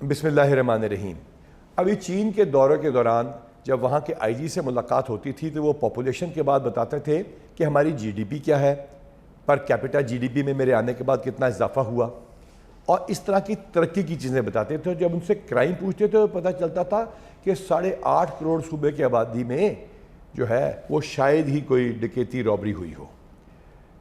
بسم اللہ الرحمن الرحیم۔ ابھی چین کے دورے کے دوران جب وہاں کے آئی جی سے ملاقات ہوتی تھی تو وہ پاپولیشن کے بعد بتاتے تھے کہ ہماری جی ڈی پی کیا ہے، per capita G D P میں میرے آنے کے بعد کتنا اضافہ ہوا، اور اس طرح کی ترقی کی چیزیں بتاتے تھے۔ جب ان سے کرائم پوچھتے تھے تو پتہ چلتا تھا کہ 8.5 کروڑ صوبے کی آبادی میں جو ہے وہ شاید ہی کوئی ڈکیتی رابری ہوئی ہو،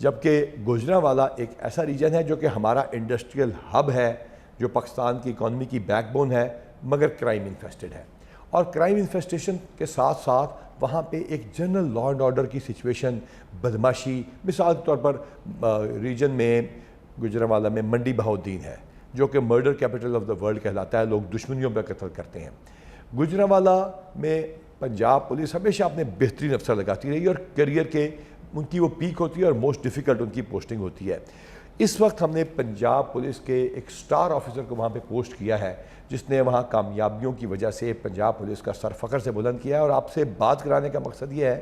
جبکہ گوجرانوالا ایک ایسا ریجن ہے جو کہ ہمارا انڈسٹریل ہب ہے، جو پاکستان کی اکانومی کی بیک بون ہے، مگر کرائم انفیسٹڈ ہے۔ اور کرائم انفیسٹیشن کے ساتھ ساتھ وہاں پہ ایک جنرل لا اینڈ آرڈر کی سچویشن، بدماشی، مثال کے طور پر ریجن میں گوجرانوالا میں منڈی بہاؤالدین ہے جو کہ murder capital of the world کہلاتا ہے، لوگ دشمنیوں پہ قتل کرتے ہیں۔ گوجرانوالا میں پنجاب پولیس ہمیشہ اپنے بہترین افسر لگاتی رہی اور کیریئر کے ان کی وہ پیک ہوتی ہے اور موسٹ ڈیفیکلٹ ان کی پوسٹنگ ہوتی ہے۔ اس وقت ہم نے پنجاب پولیس کے ایک سٹار آفیسر کو وہاں پہ پوسٹ کیا ہے جس نے وہاں کامیابیوں کی وجہ سے پنجاب پولیس کا سر فخر سے بلند کیا ہے، اور آپ سے بات کرانے کا مقصد یہ ہے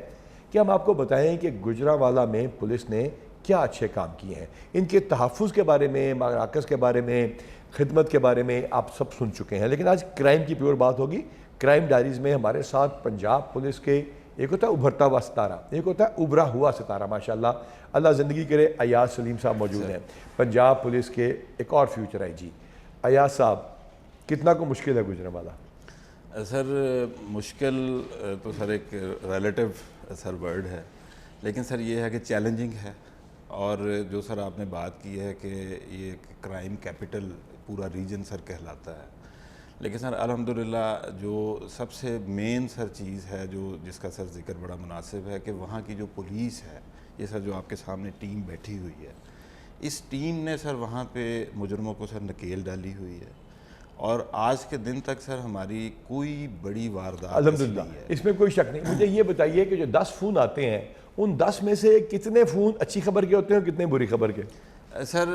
کہ ہم آپ کو بتائیں کہ گوجرانوالا میں پولیس نے کیا اچھے کام کیے ہیں۔ ان کے تحفظ کے بارے میں، مراکز کے بارے میں، خدمت کے بارے میں آپ سب سن چکے ہیں، لیکن آج کرائم کی پیور بات ہوگی۔ کرائم ڈائریز میں ہمارے ساتھ پنجاب پولیس کے ایک ہوتا ہے ابھرتا ہوا ستارہ، ایک ہوتا ہے ابھرا ہوا ستارہ، ماشاءاللہ اللہ زندگی کرے، ایاز سلیم صاحب موجود ہیں، پنجاب پولیس کے ایک اور فیوچر آئی جی۔ ایاز صاحب، کتنا کو مشکل ہے گوجرانوالا؟ سر مشکل تو سر ایک ریلیٹیو سر ورڈ ہے، لیکن سر یہ ہے کہ چیلنجنگ ہے، اور جو سر آپ نے بات کی ہے کہ یہ کرائم کیپٹل پورا ریجن سر کہلاتا ہے، لیکن سر الحمدللہ جو سب سے مین سر چیز ہے جو جس کا سر ذکر بڑا مناسب ہے کہ وہاں کی جو پولیس ہے، یہ سر جو آپ کے سامنے ٹیم بیٹھی ہوئی ہے، اس ٹیم نے سر وہاں پہ مجرموں کو سر نکیل ڈالی ہوئی ہے، اور آج کے دن تک سر ہماری کوئی بڑی واردات الحمدللہ اس میں کوئی شک نہیں۔ مجھے یہ بتائیے کہ جو 10 فون آتے ہیں ان 10 میں سے کتنے فون اچھی خبر کے ہوتے ہیں اور کتنے بری خبر کے؟ سر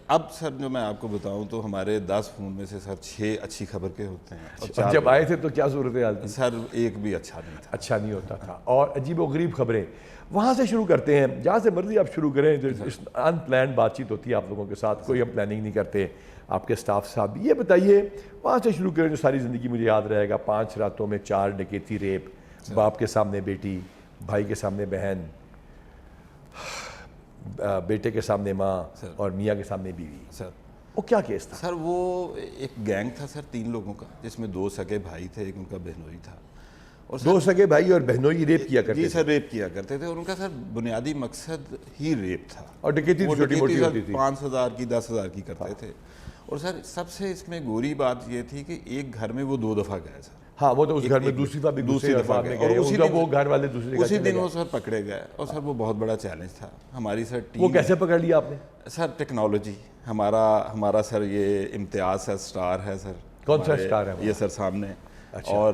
اب سر جو میں آپ کو بتاؤں تو ہمارے 10 فون میں سے سر 6 اچھی خبر کے ہوتے ہیں، اور جب آئے تھے تو کیا صورتحال تھی؟ سر ایک بھی اچھا نہیں تھا، اچھا نہیں ہوتا تھا، اور عجیب و غریب خبریں۔ وہاں سے شروع کرتے ہیں، جہاں سے مرضی آپ شروع کریں، ان پلانڈ بات چیت ہوتی ہے آپ لوگوں کے ساتھ، کوئی ہم پلاننگ نہیں کرتے، آپ کے سٹاف صاحب بھی۔ یہ بتائیے وہاں سے شروع کریں جو ساری زندگی مجھے یاد رہے گا، 5 راتوں میں 4 ڈکیتی، ریپ، باپ کے سامنے بیٹی، بھائی کے سامنے بہن، بیٹے کے سامنے ماں، اور میاں کے سامنے بیوی۔ سر وہ کیا کیس تھا؟ سر وہ ایک گینگ تھا سر 3 لوگوں کا، جس میں 2 سگے بھائی تھے، ایک ان کا بہنوئی تھا، اور 2 سگے بھائی اور بہنوئی ریپ کیا کرتے جی تھے؟ سر ریپ کیا کرتے تھے، اور ان کا سر بنیادی مقصد ہی ریپ تھا، اور ڈکیتی چھوٹی موٹی ہوتی تھی، 5,000 کی 10,000 کی کرتے تھے۔ اور سر سب سے اس میں گوری بات یہ تھی کہ ایک گھر میں وہ 2 دفعہ گئے سر۔ ہاں وہ تو اس گھر میں دوسری دفعہ بھی دوسری دفعہ گئے، اور وہ گھر والے دوسری جگہ اسی دن وہ سر پکڑے گئے، اور سر وہ بہت بڑا چیلنج تھا ہماری سر ٹیم۔ وہ کیسے پکڑ لیا آپ نے؟ سر ٹیکنالوجی، ہمارا سر یہ امتیاز ہے، سٹار ہے سر۔ کون سا سٹار ہے؟ یہ سر سامنے، اور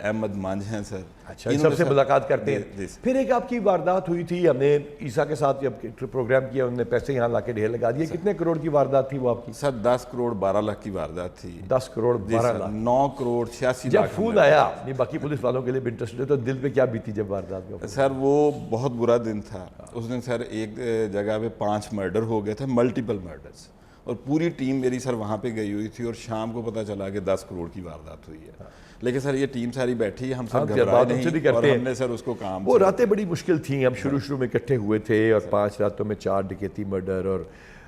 احمد مانجھ ہیں سر۔ اچھا، ان سب سے ملاقات کرتے ہیں۔ پھر ایک آپ کی واردات ہوئی تھی، ہم نے عیسیٰ کے ساتھ جب پروگرام کیا انہوں نے پیسے یہاں لا کے ڈھیر لگا دیے، کتنے کروڑ کی واردات تھی وہ آپ کی؟ سر 10 کروڑ 12 لاکھ کی واردات تھی۔ 10 کروڑ 12 لاکھ، 9 کروڑ 86 جب لاکھ۔ فون آیا باقی پولیس والوں کے لیے بھی انٹرسٹ ہے، تو دل پہ کیا بیتی جب واردات میں؟ سر وہ بہت برا دن تھا اس دن سر، ایک جگہ پہ 5 مرڈر ہو گئے تھے، ملٹیپل مرڈرز، اور پوری ٹیم میری سر وہاں پہ گئی ہوئی تھی، اور شام کو پتہ چلا کہ 10 کروڑ کی واردات ہوئی ہے، لیکن سر یہ ٹیم ساری بیٹھی ہے، ہم سر گھبرائے نہیں، اور ہم نے سر اس کو کام۔ وہ راتیں بڑی مشکل تھیں، ہم شروع میں اکٹھے ہوئے تھے، اور 5 راتوں میں 4 ڈکیتی مرڈر اور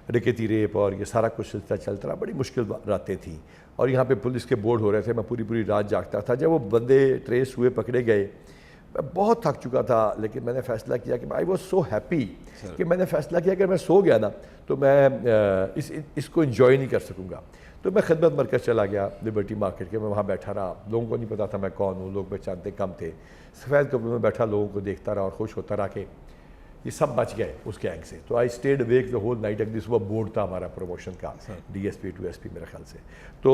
ڈکیتی ریپ، اور یہ سارا کچھ سلسلہ چلتا رہا، بڑی مشکل راتیں تھیں، اور یہاں پہ پولیس کے بورڈ ہو رہے تھے، میں پوری رات جاگتا تھا۔ جب وہ بندے ٹریس ہوئے، پکڑے گئے، میں بہت تھک چکا تھا، لیکن میں نے فیصلہ کیا کہ آئی واز سو ہیپی کہ میں نے فیصلہ کیا کہ میں سو گیا نا تو میں اس کو انجوائے نہیں کر سکوں گا، تو میں خدمت مرکز چلا گیا لبرٹی مارکیٹ کے، میں وہاں بیٹھا رہا، لوگوں کو نہیں پتا تھا میں کون ہوں، لوگ پہچانتے کم تھے، سفید کپڑوں میں بیٹھا لوگوں کو دیکھتا رہا اور خوش ہوتا رہا کہ یہ سب بچ گئے اس گینگ سے۔ تو I stayed awake the whole night, ایک صبح بورڈ تھا ہمارا پروموشن کا، D S P to S P میرے خیال سے۔ تو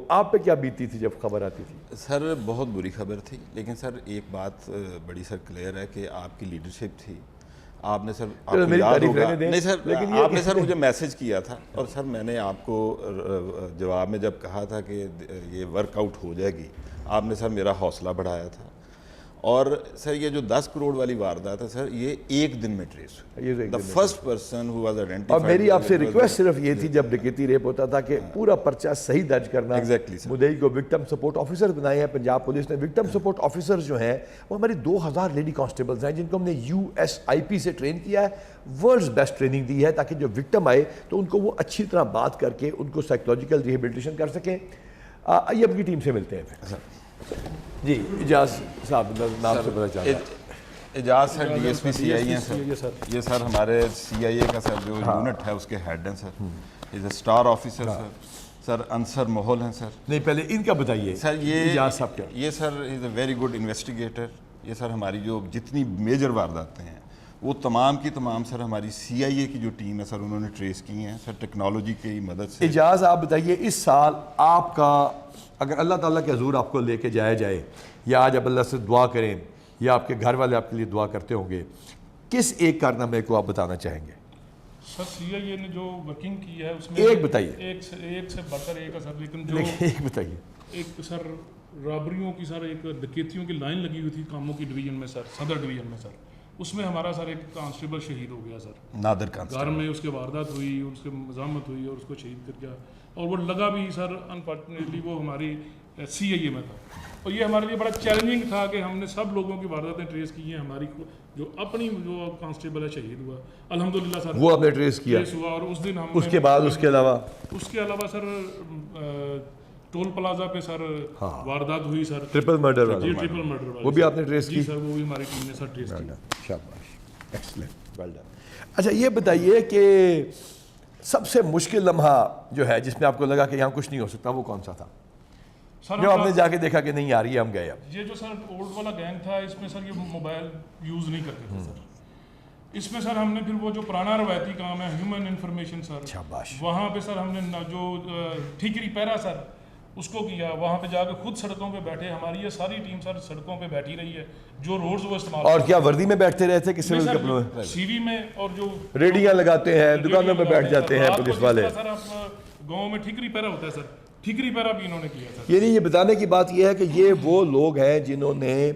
آپ پہ کیا بیتی تھی جب خبر آتی تھی؟ سر بہت بری خبر تھی، لیکن سر ایک بات بڑی سر کلیئر ہے کہ آپ کی لیڈرشپ تھی، آپ نے سر آپ کو یاد ہوگا نہیں سر، آپ نے سر مجھے میسج کیا تھا، اور سر میں نے آپ کو جواب میں جب کہا تھا کہ یہ ورک آؤٹ ہو جائے گی، آپ نے سر میرا حوصلہ بڑھایا تھا، اور سر یہ جو 10 کروڑ والی واردات ہے سر یہ ایک دن میں ٹریس ہوئی. The first person who was identified. اور میری آپ سے ریکویسٹ صرف یہ تھی جب ڈکیتی ریپ ہوتا تھا کہ پورا پرچہ صحیح درج کرنا. مدعی کو وکٹم سپورٹ آفیسر بنائے ہیں پنجاب پولیس نے. وکٹم سپورٹ آفیسر جو ہیں وہ ہماری 2000 لیڈی کانسٹیبلز ہیں جن کو ہم نے USIP سے ٹرین کیا ہے. ورلڈز بیسٹ ٹریننگ دی ہے تاکہ جو وکٹم آئے تو ان کو وہ اچھی طرح بات کر کے ان کو سائیکولوجیکل ریہیبلیٹیشن کر سکیں. آئیے اپنی ٹیم سے ملتے ہیں. جی اجاز صاحب نام سے پتہ چلا. اجاز سر DSP CIA ہیں سر. یہ سر ہمارے CIA کا سر جو یونٹ ہے اس کے ہیڈ ہیں سر. از اے اسٹار آفیسر سر انصر ماحول ہیں سر. نہیں پہلے ان کا بتائیے سر. یہ اجاز صاحب کیا؟ یہ سر از اے ویری گڈ انویسٹیگیٹر. یہ سر ہماری جو جتنی میجر وارداتیں ہیں وہ تمام کی تمام سر ہماری CIA کی جو ٹیم ہے سر انہوں نے ٹریس کی ہیں سر ٹیکنالوجی کی مدد سے. اجاز آپ بتائیے اس سال آپ کا اگر اللہ تعالیٰ کے حضور آپ کو لے کے جایا جائے یا آج اب اللہ سے دعا کریں یا آپ کے گھر والے آپ کے لیے دعا کرتے ہوں گے کس ایک کارنامے کو آپ بتانا چاہیں گے؟ سر CIA نے جو ورکنگ کی ہے اس میں ایک بتائیے. ایک سے بڑھ کر ایک ہے سر. لیکن جو ایک بتائیے. ایک سر رابریوں کی سر ایک ڈکیتیوں کی لائن لگی ہوئی تھی کاموں کی ڈویژن میں سر صدر ڈویژن میں سر. اس میں ہمارا سر ایک کانسٹیبل شہید ہو گیا سر. نادر کانسٹیبل. گھر میں اس کے واردات ہوئی اس کے مزاحمت ہوئی اور اس کو شہید کر گیا. اور وہ لگا بھی سر انفارچونیٹلی وہ ہماری CIA میں تھا. اور یہ ہمارے لیے بڑا چیلنجنگ تھا کہ ہم نے سب لوگوں کی وارداتیں ٹریس کی ہیں. ہماری جو اپنی جو کانسٹیبل ہے شہید ہوا الحمدللہ سر وہ آپ نے ٹریس کیا ہوا. اور اس دن ہم اس کے بعد اس کے علاوہ سر ٹول پلازا پہ سر واردات ہوئی سر. Triple murder G triple murder وہ بھی آپ نے ٹریس کی؟ جی سر وہ بھی ہماری ٹیم نے سر ٹریس کی. شاباش ایکسلنٹ ویل ڈن. اچھا یہ بتائیے کہ سب سے مشکل لمحہ جو ہے جس میں آپ کو لگا کہ یہاں کچھ نہیں ہو سکتا وہ کون سا تھا جو آپ نے جا کے دیکھا کہ نہیں آ رہی ہے ہم گئے اب؟ یہ جو سر اولڈ والا گینگ تھا اس میں سر یہ موبائل یوز نہیں کرتے تھے سر. اس میں سر ہم نے پھر وہ جو پرانا روایتی کام ہے ہیومن انفارمیشن سر شاباش وہاں پہ سر ہم نے جو ٹھیکری پیرا سر اس کو کیا. وہاں پہ جا کے خود سڑکوں پہ بیٹھے. ہماری یہ ساری ٹیم سر سڑکوں پہ بیٹھی رہی ہے جو روڈز وہ استعمال. اور کیا وردی میں بیٹھتے رہے تھے کہ سول کپڑوں میں؟ CV میں. اور جو ریڈیاں لگاتے ہیں دکانوں پہ بیٹھ جاتے ہیں پولیس والے. سر آپ گاؤں میں ٹھیکری پیرا ہوتا ہے سر ٹھیکری پیرا بھی انہوں نے کیا سر. یعنی یہ بتانے کی بات یہ ہے کہ یہ وہ لوگ ہیں جنہوں نے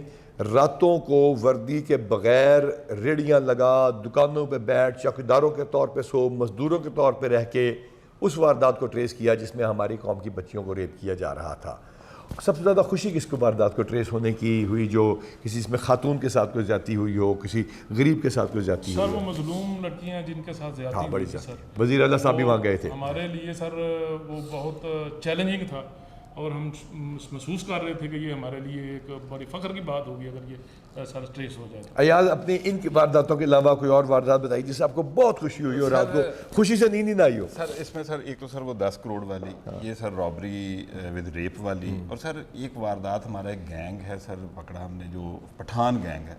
راتوں کو وردی کے بغیر ریڑیاں لگا دکانوں پہ بیٹھ چوکیداروں کے طور پہ سو مزدوروں کے طور پہ رہ کے اس واردات کو ٹریس کیا جس میں ہماری قوم کی بچیوں کو ریپ کیا جا رہا تھا. سب سے زیادہ خوشی کس کو واردات کو ٹریس ہونے کی ہوئی جو کسی اس میں خاتون کے ساتھ کوئی زیادتی ہوئی ہو کسی غریب کے ساتھ کوئی زیادتی ہوئی سر؟ وہ مظلوم لڑکیاں جن کے ساتھ زیادتی بڑی ہوئی سر. وزیر اعلیٰ صاحب بھی وہاں گئے تھے. ہمارے لیے سر وہ بہت چیلنجنگ تھا اور ہم محسوس کر رہے تھے کہ یہ ہمارے لیے ایک بڑی فخر کی بات ہوگی اگر یہ سر ٹریس ہو جائے. ایاز اپنی ان کی وارداتوں کے علاوہ کوئی اور واردات بتائی جس سے آپ کو بہت خوشی ہوئی اور آپ کو خوشی سے نیند نہ آئی ہو؟ سر اس میں سر ایک تو سر وہ 10 کروڑ والی یہ سر رابری ود ریپ والی. اور سر ایک واردات ہمارا ایک گینگ ہے سر پکڑا ہم نے جو پٹھان گینگ ہے.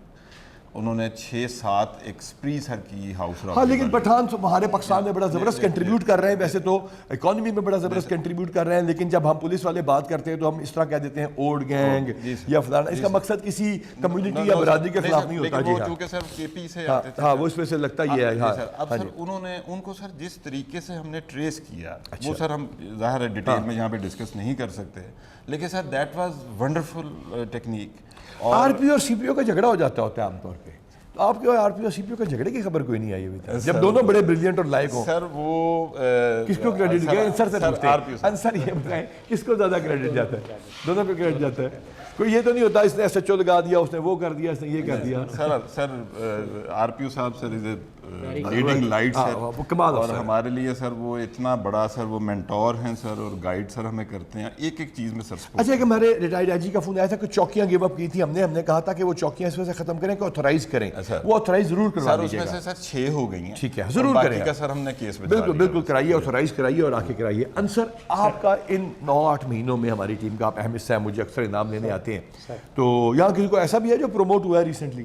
انہوں نے 6-7 ایک سپری سر کی ہاؤس رابری. ہاں لیکن پٹھان ہمارے پاکستان میں بڑا زبردست کنٹریبیوٹ کر رہے ہیں. ویسے تو اکانومی میں بڑا زبردست کنٹریبیوٹ کر رہے ہیں لیکن جب ہم پولیس والے بات کرتے ہیں تو ہم اس طرح کہہ دیتے ہیں اوڈ گینگ یا فلانا. اس کا مقصد کسی کمیونٹی یا برادری کے خلاف نہیں ہوتا. جی کیونکہ سر KP سے آتے تھے. ہاں وہ اس میں سے لگتا یہ ہے. اب سر انہوں نے ان کو سر جس طریقے سے ہم نے ٹریس کیا وہ سر ہم ظاہر ہے ڈیٹیل میں یہاں پہ ڈسکس نہیں کر سکتے لیکن سر that was wonderful technique. RPO اور CPO کا جھگڑا ہو جاتا ہے عام طور پہ. آپ کے RPO اور CPO کا جھگڑے کی خبر کوئی نہیں آئی ہوئی جب دونوں بڑے بریلینٹ اور لائق ہوں. سر وہ کس کو کریڈٹ گیا؟ انصر سے پوچھتے ہیں. انصر یہ بتائیں کس کو زیادہ کریڈٹ جاتا ہے؟ دونوں کو کریڈٹ جاتا ہے. کوئی یہ تو نہیں ہوتا اس نے SHO لگا دیا اس نے وہ کر دیا اس نے یہ کر دیا. سر RPO صاحب سر از اے لیڈنگ لائٹ سر اور ہمارے لیے سر وہ اتنا بڑا سر وہ مینٹور ہیں سر اور گائیڈ سر ہمیں کرتے ہیں ایک ایک چیز میں سر. اچھا کہ ہمارے ریٹائرڈ IG کا فون آیا تھا کہ چوکیاں گیو اپ کی تھی. ہم نے کہا تھا کہ وہ چوکیاں اس وجہ سے ختم کریں کہ آتھورائز کریں. وہ آتھورائز ضرور کروا دیجیے گا. سر اس میں سے سر 6 ہو گئی ہیں. ٹھیک ہے ضرور کریں گا سر. ہم نے کیس میں بالکل کرائیے آتھورائز کرائیے اور آ کے کرائیے. انصر آپ کا ان 9-8 مہینوں میں ہماری ٹیم کا آپ اہم حصہ ہے. مجھے اکثر انعام لینے آتے ہیں تو یہاں کسی کو ایسا بھی ہے جو پروموٹ ہوا ہے ریسنٹلی؟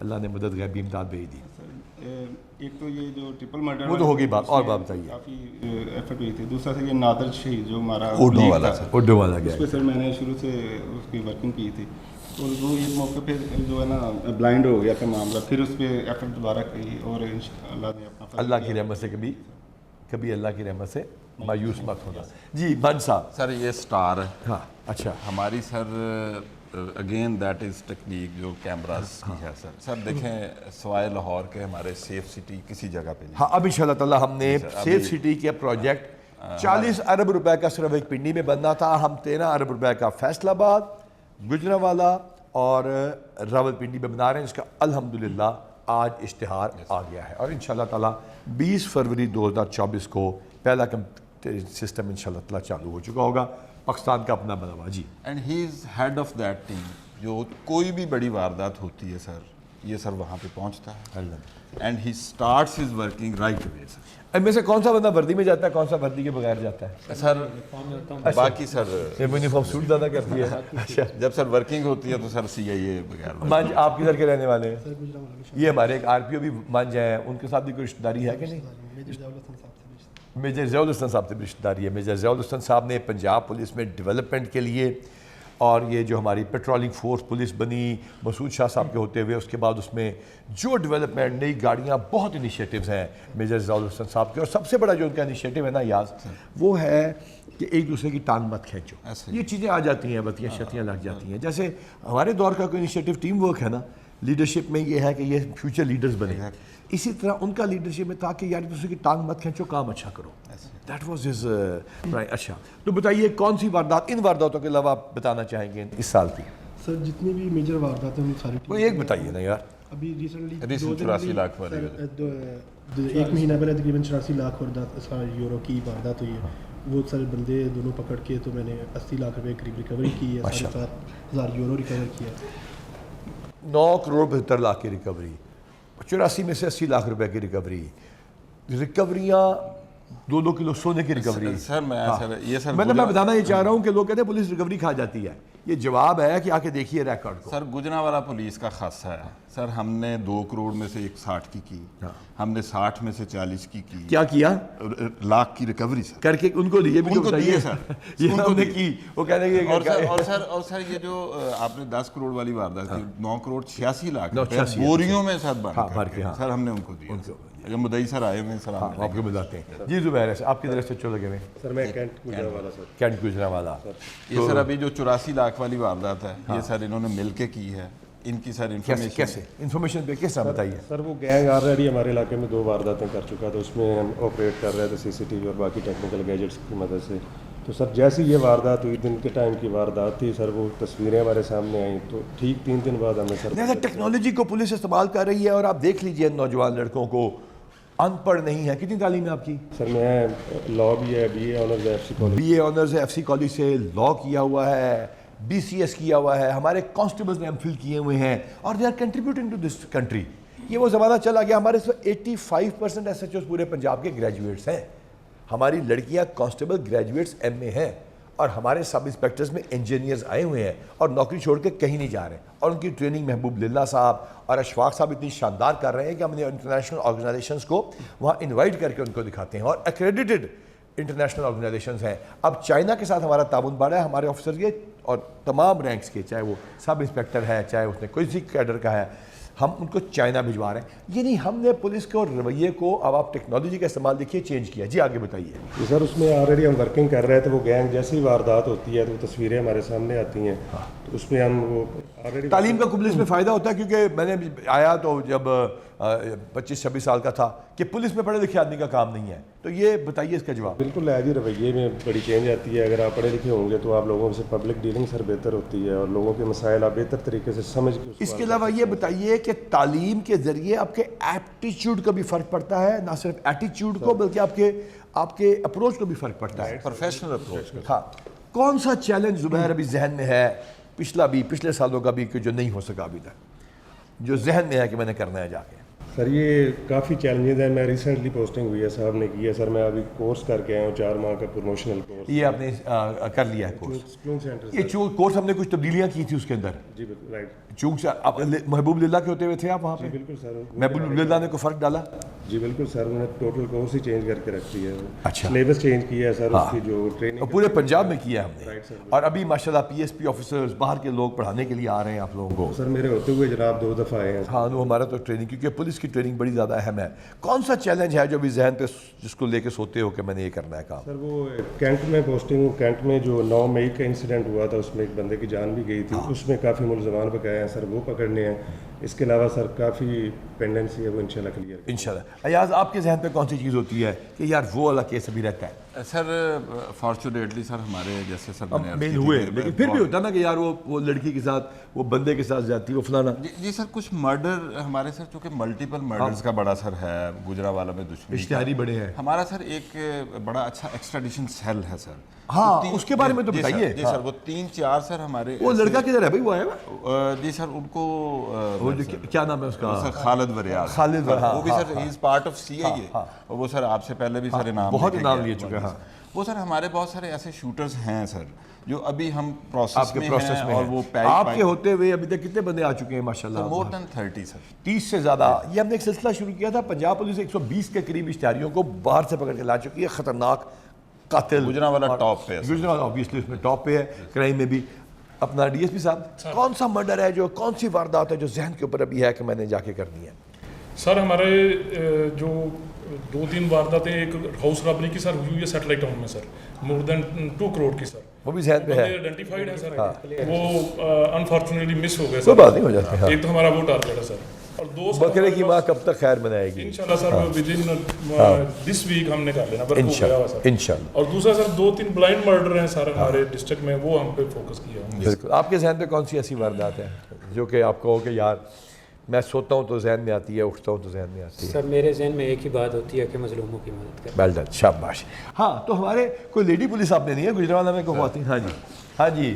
اللہ نے مدد غیبی امداد بھیج دی. ایک تو یہ جو ٹرپل مرڈر وہ تو ہوگی بات, اور بات بتائیے. کافی ایفرٹ ہوئی تھی. دوسرا سر یہ نادر شہید جو ہمارا اردو والا تھا, اردو والا گیا اس پہ سر میں نے شروع سے اس کی ورکنگ کی تھی. اور وہ ایک موقع پہ جو ہے نا بلائنڈ ہو گیا تھا معاملہ, پھر اس پہ ایفرٹ دوبارہ کی اور اللہ نے اپنا اللہ کی رحمت سے کبھی اللہ کی رحمت سے مایوس مت ہونا. جی من صاحب. سر یہ سٹار ہے. ہاں اچھا. ہماری sir again that is technique جو کیمراز کی ہے سر. سر دیکھیں سوائے لاہور کے ہمارے سیف سٹی کسی جگہ پہ نہیں. ہاں اب انشاءاللہ تعالیٰ ہم نے سیف سٹی کے پروجیکٹ 40 ارب روپے کا صرف ایک پنڈی میں بننا تھا, ہم 13 ارب روپے کا فیصل آباد, گجرانوالہ اور راول پنڈی میں بنا رہے ہیں, جس کا الحمدللہ آج اشتہار آ گیا ہے. اور انشاءاللہ تعالیٰ 20 فروری 2024 کو پہلا سسٹم انشاءاللہ تعالیٰ چالو ہو چکا ہوگا, پاکستان کا اپنا بنا ہوا. جی. And he is head of that team. جو کوئی بھی بڑی واردات ہوتی ہے سر, یہ سر وہاں پہ پہنچتا ہے and he starts his working right away. Sir ان میں سے کون سا بندہ وردی میں جاتا ہے, کون سا وردی کے بغیر جاتا ہے؟ سر باقی سر یونیفارم سوٹ زیادہ کرتی ہے. اچھا. جب سر ورکنگ ہوتی ہے تو سر CIA بغیر. مانج آپ کدھر کے رہنے والے ہیں؟ یہ ہمارے ایک RPO بھی مانج ہیں, ان کے ساتھ بھی کوئی رشتہ داری ہے کہ نہیں؟ میجر ضیاء الحسن صاحب سے بھی رشتہ داری ہے. میجر ضیاء الحسن صاحب نے پنجاب پولیس میں ڈیولپمنٹ کے لیے, اور یہ جو ہماری پیٹرولنگ فورس پولیس بنی مسعود شاہ صاحب کے ہوتے ہوئے, اس کے بعد اس میں جو ڈیولپمنٹ, نئی گاڑیاں, بہت انیشیٹیوز ہیں میجر ضیاء الحسن صاحب کے. اور سب سے بڑا جو ان کا انیشیٹیو ہے نا یاز, وہ ہے کہ ایک دوسرے کی ٹانگ مت کھینچو. یہ چیزیں آ جاتی ہیں, بتیاں شتیاں لگ جاتی ہیں. جیسے ہمارے دور کا کوئی انیشیٹیو ٹیم ورک ہے نا, لیڈرشپ میں یہ ہے کہ یہ فیوچر لیڈرز بنے. اسی طرح ان کا لیڈرشپ میں تھا کہ یار دوسرے کی ٹانگ مت کھینچو, کام اچھا کرو. That was his right. اچھا تو بتائیے کون سی واردات ان وارداتوں کے علاوہ آپ بتانا چاہیں گے اس سال کی؟ سر جتنی بھی میجر واردات ہیں ان ساری کوئی ایک بتائیے نا یار. ابھی ریسنٹلی 84 لاکھ والی ایک مہینہ پہلے تقریباً 84 لاکھ واردات یورو کی واردات ہوئی ہے. وہ سارے بندے دونوں پکڑ کے تو میں نے 80 لاکھ روپے قریب ریکوری کی ہے, 7,500 یورو ریکور کیا. 9 کروڑ 72 لاکھ کی ریکوری, 84 میں سے 80 لاکھ روپے کی ریکوری. ریکوریاں 2 کلو سونے کی ریکوری. سر میں بتانا یہ چاہ رہا ہوں کہ لوگ کہتے ہیں پولیس ریکوری کھا جاتی ہے. یہ جواب ہے کہ آ کے دیکھیے ریکارڈ کو. سر گجرانوالہ پولیس کا خاصہ ہے سر. ہم نے 2 کروڑ میں سے 60 کی, ہم نے 60 میں سے 40 کی. کیا کیا؟ لاکھ کی ریکوری سر کر کے ان کو لیے بھی بتائیے سر. یہ انہوں نے کی, وہ کہنے کے اور سر یہ جو آپ نے 10 کروڑ والی واردات کی, 9 کروڑ 86 لاکھ بوریوں میں سر بھر کے سر ہم نے ان کو دیا. اگر مدعی سر آئے ہوئے سر آپ کو بتاتے ہیں. جی زبیر آپ کی طرف سے چو لگے ہوئے. سر میں کینٹ گجرانوالہ سر. کینٹ گجرانوالہ. یہ سر ابھی جو 84 لاکھ والی واردات ہے یہ سر انہوں نے مل کے کی ہے. ان کی سر کیسے انفارمیشن پہ کس طرح بتائیے؟ سر وہ گینگ آلریڈی ہمارے علاقے میں 2 وارداتیں کر چکا تھا, اس میں ہم آپریٹ کر رہے تھے CCTV اور باقی ٹیکنیکل گیجٹس کی مدد سے. تو سر جیسی یہ واردات ہوئی, دن کے ٹائم کی واردات تھی سر, وہ تصویریں ہمارے سامنے آئیں تو ٹھیک 3 دن بعد ہمیں سر ٹیکنالوجی کو پولیس استعمال کر رہی ہے. اور آپ دیکھ لیجئے نوجوان لڑکوں کو, ان پڑھ نہیں ہے. کتنی تعلیم ہے آپ کی؟ سر میں لاء بھی ہے, BA آنرز ہے FC کالج. BA آنرز ہے FC کالج سے, لاء کیا ہوا ہے, BCS کیا ہوا ہے. ہمارے کانسٹیبلز نے MPhil کیے ہوئے ہیں اور they are contributing to this country. یہ وہ زمانہ چلا گیا. ہمارے 85% SHOs پورے پنجاب کے گریجویٹس ہیں. ہماری لڑکیاں کانسٹیبل گریجویٹس MA ہیں, اور ہمارے سب انسپیکٹرز میں انجینئرز آئے ہوئے ہیں اور نوکری چھوڑ کے کہیں نہیں جا رہے. اور ان کی ٹریننگ محبوب للہ صاحب اور اشفاق صاحب اتنی شاندار کر رہے ہیں کہ ہم نے انٹرنیشنل آرگنائزیشنز کو وہاں انوائٹ کر کے ان کو دکھاتے ہیں, اور ایکریڈیٹڈ انٹرنیشنل آرگنائزیشنز ہیں. اب چائنا کے ساتھ ہمارا تعاون بڑھا ہے. ہمارے آفیسر کے اور تمام رینکس کے, چاہے وہ سب انسپیکٹر ہے, چاہے اس نے کوئی سی کیڈر کا ہے, ہم ان کو چائنا بھجوا رہے ہیں. یہ نہیں, ہم نے پولیس کے اور رویے کو, اب آپ ٹیکنالوجی کا استعمال دیکھیے, چینج کیا. جی آگے بتائیے. سر اس میں آلریڈی ہم ورکنگ کر رہے تھے. وہ گینگ جیسی واردات ہوتی ہے تو وہ تصویریں ہمارے سامنے آتی ہیں, تو اس میں ہم وہ آلریڈی تعلیم کا پولیس میں فائدہ ہوتا ہے. کیونکہ میں نے آیا تو جب 25-26 سال کا تھا کہ پولیس میں پڑھے لکھے آدمی کا کام نہیں ہے. تو یہ بتائیے اس کا جواب. بالکل ہے جی, رویے میں بڑی چینج آتی ہے. اگر آپ پڑھے لکھے ہوں گے تو آپ لوگوں سے پبلک ڈیلنگ سر بہتر ہوتی ہے, اور لوگوں کے مسائل آپ بہتر طریقے سے سمجھ کے. اس کے علاوہ یہ بتائیے کہ تعلیم کے ذریعے آپ کے ایپٹیچیوڈ کا بھی فرق پڑتا ہے, نہ صرف ایٹیچیوڈ کو بلکہ آپ کے اپروچ کو بھی فرق پڑتا ہے, پروفیشنل اپروچ. ہاں. کون سا چیلنج زبیر ابھی ذہن میں ہے, پچھلے سالوں کا بھی, کہ جو نہیں ہو سکا ابھی تک, جو ذہن میں ہے کہ میں نے کرنا ہے جا کے؟ سر یہ کافی چیلنجز ہیں. میں ریسنٹلی پوسٹنگ ہوئی ہے, صاحب نے کی ہے سر. میں ابھی کورس کر کے آیا ہوں 4 ماہ کا پروموشنل کورس. یہ آپ نے کر لیا ہے کورس؟ چونگ سینٹر. یہ کورس ہم نے کچھ تبدیلیاں کی تھی اس کے اندر. جی بالکل رائٹ. چونگ سے آپ محبوب للہ کے ہوتے ہوئے تھے آپ وہاں پہ؟ بالکل سر. محبوب للہ نے کوئی فرق ڈالا؟ جی بالکل سر, انہوں نے ٹوٹل کورس ہی چینج کر کے رکھ دیا ہے. اچھا. سلیبس چینج کیا ہے سر اس کی جو ٹریننگ پورے پنجاب میں کیا ہے ہم نے. اور ابھی ماشاءاللہ پی ایس پی آفیسرز باہر کے لوگ پڑھانے کے لیے آ رہے ہیں آپ لوگوں کو. سر میرے ہوتے ہوئے جناب 2 دفعہ آئے ہیں. ہاں وہ ہمارا تو ٹریننگ, کیونکہ پولیس کی ٹریننگ بڑی زیادہ اہم ہے. کون سا چیلنج ہے جو ابھی ذہن پہ جس کو لے کے سوتے ہو کہ میں نے یہ کرنا ہے کام؟ سر وہ کینٹ میں پوسٹنگ, کینٹ میں جو 9 مئی کا انسیڈنٹ ہوا تھا اس میں ایک بندے کی جان بھی گئی تھی. اس میں کافی ملزمان پکائے ہیں سر, وہ پکڑنے ہیں. اس کے علاوہ سر کافی پینڈنسی ہے, وہ انشاءاللہ کلیئر. انشاءاللہ. ایاز آپ کے ذہن پہ کون سی چیز ہوتی ہے کہ یار وہ والا کیس ابھی رہتا ہے؟ سر فارچونیٹلی سر ہمارے جیسے سر مین ہوئے, لیکن پھر بھی ہوتا نا کہ یار وہ لڑکی کے ساتھ, وہ بندے کے ساتھ جاتی, وہ فلانا. جی سر کچھ مرڈر ہمارے سر چونکہ ملٹیپل مرڈرز کا بڑا سر ہے گجرانوالہ میں دشمنی, اشتہاری بڑے ہیں. ہمارا سر ایک بڑا اچھا ایکسٹریڈیشن سیل ہے سر. ہاں اس کے بارے میں تو بتائیے. جی سر وہ 3-4 سر ہمارے. وہ لڑکا کدھر ہے بھائی, وہ آیا ہوا؟ جی سر ان کو کیا نام ہے اس کا؟ سر خالد وریاض. خالد وہ بھی سر ہی از پارٹ آف سی آئی اے, اور وہ سر آپ سے پہلے بھی سر انعام بہت انعام لے چکے ہیں. وہ سر ہمارے بہت سارے ایسے شوٹرز ہیں سر جو ابھی ہم پروسیس میں ہیں, اور وہ آپ کے ہوتے ہوئے ابھی تک کتنے بندے آ چکے ہیں ماشاءاللہ؟ مور دین 30 سر. 30 سے زیادہ. یہ ہم نے ایک سلسلہ شروع کیا تھا. پنجاب پولیس 120 کے قریب اشتہاریوں کو باہر سے پکڑ کے لا چکی ہے. خطرناک قاتل گجرانوالہ ٹاپ پہ ہے. گجرانوالہ اوبیسلی اس میں ٹاپ پہ ہے, کرائم میں بھی. اپنا ڈی ایس پی صاحب, کون سا مرڈر ہے جو, کون سی واردات ہے جو ذہن کے اوپر ابھی ہے کہ میں نے جا کے کرنی ہے؟ سر ہمارے جو 2-3 وارداتیں, ایک ہاؤس رابری کی سر ہوئی ہے سیٹلائٹ ٹاؤن میں سر, مور دین 2 کروڑ کی سر. وہ بھی ذہن پہ ہے, آئیڈینٹیفائڈ ہے سر. وہ انفارچونیٹلی مس ہو گئے سر. کوئی بات نہیں, ہو جاتے ہیں. ایک تو ہمارا وہ ٹارگیٹ ہے سر. اور 2 بکرے کی ماں کب تک خیر منائے گی؟ انشاءاللہ سر ود ان دس ویک ہم نے کر لینا انشاءاللہ. اور دوسرا سر 2-3 بلائنڈ مرڈر ہیں سر ہمارے ڈسٹرکٹ میں, وہ ہم پہ فوکس کیا ہوں. بالکل. آپ کے ذہن پہ کون سی ایسی واردات ہے جو کہ آپ کہو کہ یار میں سوتا ہوں تو ذہن میں آتی ہے, اٹھتا ہوں تو ذہن میں آتی ہے؟ سر میرے ذہن میں ایک ہی بات ہوتی ہے کہ مظلوموں کی مدد کریں. ویل ڈن, شاباش. ہاں تو ہمارے کوئی لیڈی پولیس آپ نے نہیں ہے گجرانوالہ میں کوئی خواتین؟ ہاں جی, ہاں جی.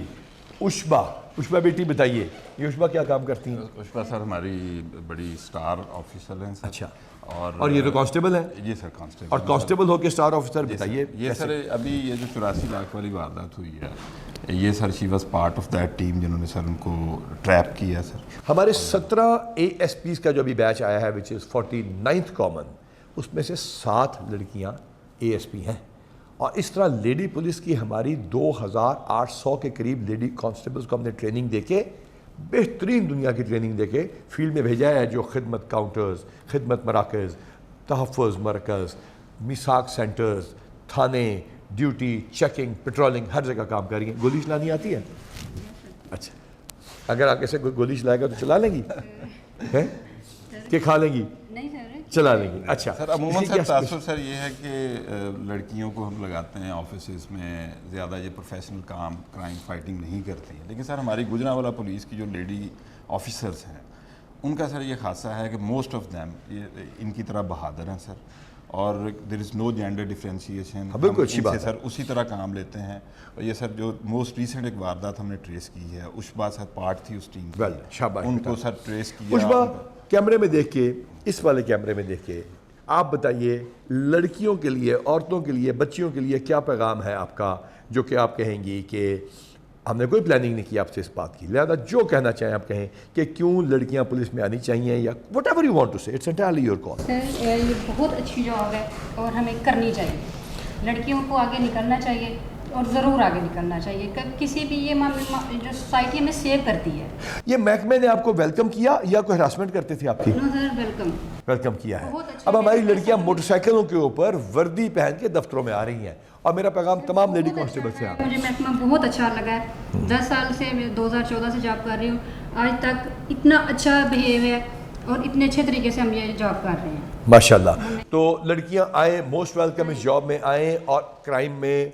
عشبہ بیٹی بتائیے, یہ عشبہ کیا کام کرتی ہیں؟ عشبہ سر ہماری بڑی اسٹار آفیسر ہیں. اچھا. اور یہ تو کانسٹیبل ہے؟ جی سر کانسٹیبل. اور کانسٹیبل ہو کے اسٹار آفیسر, بتائیے. یہ سر ابھی یہ جو 84 لاکھ والی واردات ہوئی ہے, یہ sir she was part of that team جنہوں نے سر ان کو ٹریپ کیا سر. ہمارے 17 اے ایس پیز کا جو ابھی بیچ آیا ہے وچ از 49th کامن, اس میں سے 7 لڑکیاں اے ایس پی ہیں. اور اس طرح لیڈی پولیس کی ہماری 2800 کے قریب لیڈی کانسٹیبلز کو ہم نے ٹریننگ دے کے, بہترین دنیا کی ٹریننگ دے کے فیلڈ میں بھیجا ہے, جو خدمت کاؤنٹرز, خدمت مراکز, تحفظ مرکز, میثاق سینٹرز, تھانے, ڈیوٹی, چیکنگ, پیٹرولنگ, ہر جگہ کام کر رہی ہیں. گولی چلانی آتی ہے؟ اچھا. اگر آپ کیسے کوئی گولی چلائے گا تو چلا لیں گی کہ کھا لیں گی؟ چلا لیں گی. اچھا سر عموماً سر تاثر سر یہ ہے کہ لڑکیوں کو ہم لگاتے ہیں آفیسز میں, زیادہ یہ پروفیشنل کام کرائم فائٹنگ نہیں کرتی ہیں. لیکن سر ہماری گجرانوالہ پولیس کی جو لیڈی آفیسرس ہیں ان کا سر یہ خاصہ ہے کہ موسٹ آف دیم یہ ان کی طرح بہادر ہیں سر, اور دیر از نو جینڈر ڈفرینشیشن. بالکل اچھی بات ہے سر, اسی طرح کام لیتے ہیں. اور یہ سر جو موسٹ ریسنٹ ایک واردات ہم نے ٹریس کی ہے, عشبہ سر پارٹ تھی اس ٹیم کی, شاباش. ان کو سر ٹریس کیا. عشبہ کیمرے میں دیکھ کے, اس والے کیمرے میں دیکھ کے آپ بتائیے, لڑکیوں کے لیے, عورتوں کے لیے, بچیوں کے لیے کیا پیغام ہے آپ کا, جو کہ آپ کہیں گی کہ ہم نے کوئی پلاننگ نہیں کی آپ سے اس بات کی, لہذا جو کہنا چاہیں آپ کہیں کہ کیوں لڑکیاں پولیس میں آنی چاہیے, یا whatever you want to say, it's entirely your call. Sir یہ بہت اچھی جاب ہے اور ہمیں کرنی چاہیے. لڑکیوں کو آگے نکلنا چاہیے اور ضرور آگے نکلنا چاہیے. کسی بھی یہ جو سوسائٹی میں سیو کرتی ہے. یہ محکمے نے آپ کو ویلکم کیا یا کوئی ہراسمنٹ کرتے تھے آپ کی؟ نو سر, ویلکم کیا ہے. اب ہماری لڑکیاں موٹر سائیکلوں کے اوپر وردی پہن کے دفتروں میں آ رہی ہیں, اور میرا پیغام تمام لیڈی کانسٹیبل سے. مجھے محکمہ بہت اچھا لگا ہے. 10 سال سے میں 2014 سے جاب کر رہی ہوں, آج تک اتنا اچھا بہیو ہے اور اتنے اچھے طریقے سے ہم یہ جاب کر رہے ہیں ماشاءاللہ. تو لڑکیاں آئیں, موسٹ ویلکم اس جاب میں آئیں, اور کرائم میں